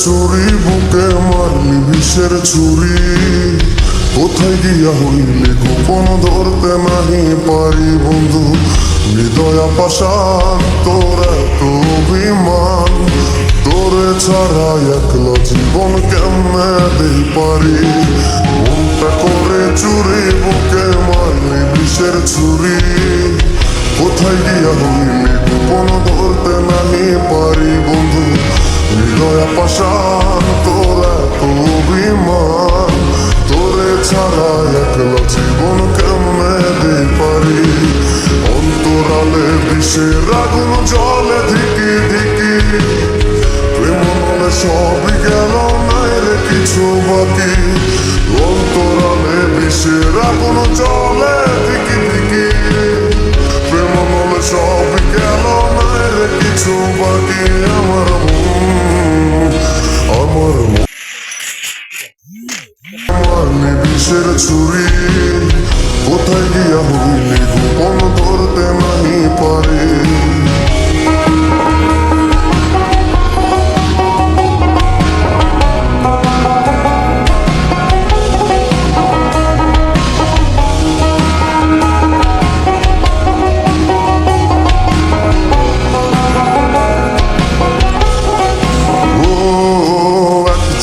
চুরি বুকে মারলি বিষের ছুরি, কোথায় গিয়া হইলি গোপন ধরতে নাহি পারি বন্ধু। হৃদয়া পাশান তোর এত অভিমান, তোরে ছাড়া একলা জীবন কেমনে দেই পারি। মনটা করে চুরি বুকে মারলি বিষের ছুরি, কোথায় গিয়া হইলি গোপন ধরতে নাহি পারি বন্ধু। হৃদয়া পাশান তোর এত অভিমান, তোরে ছাড়া একলা জীবন কেমনে দেই পারি। অন্তরালে বিষের আগুন জলে ধিকি ধিকি, প্রেম মনে সবই গেল নাই রে কিছু বাকি। অন্তরালে বিষের আগুন জলে ধিকি ধিকি, প্রেম মনে সবই গেল নাই রে কিছু বাকি। আমার মারলি বিষের ছুরি, কোথায় গিয়া হইলি গোপন ধরতে নাহি পারে।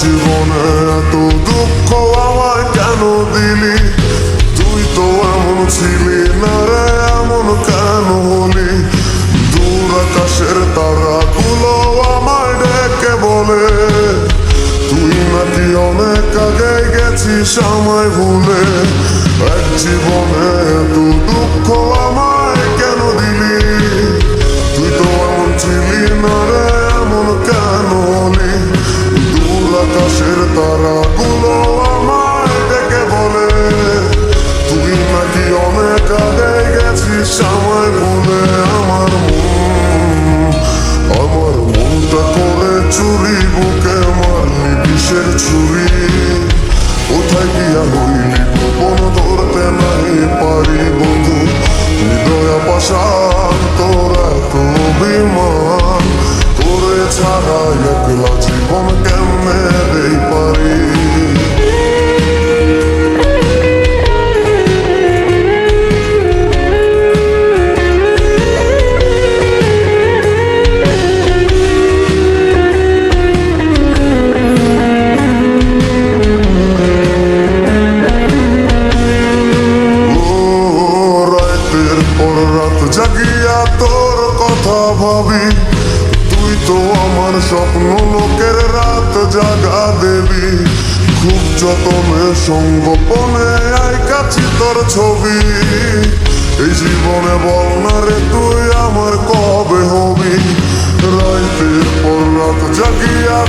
জীবনে এত দুঃখ আমায় কেন দিলি, তুই তো এমন ছিলি না রে এমন কেন হলি। দূর আকাশের তারাগুলো আমায় ডেকে বলে, তুই নাকি অনেক আগে গেছিস আমায় ভুলে। এক জীবনে এত দুঃখ আমায় কেন দিলি, তুই তো এমন ছিলি না রে এমন কেন হলি। আকাশের তারাগুলো আমায় ডেকে বলে, তুই নাকি অনেক আগে গেছিস আমায় ভুলে। আমার মনটা করে চুরি বুকে মারলি বিষের ছুরি, কোথায় গিয়া হইলি গোপন ধরতে নাহি পারি বন্ধু। হৃদয়া পাশান তোর এত অভিমান, তোরে ছাড়া একলা জীবন কেমনে দেই পারি। রাতের পর রাত জাগিয়া তোর কথা ভাবি, তুই তো আমার স্বপ্ন লোকের রাত জাগা দেবী। খুব যতনে সঙ্গোপনে আইকাছি তোর ছবি, এই জীবনে বল না রে তুই আমার কবে হবি। রাতের পর রাত জাগিয়া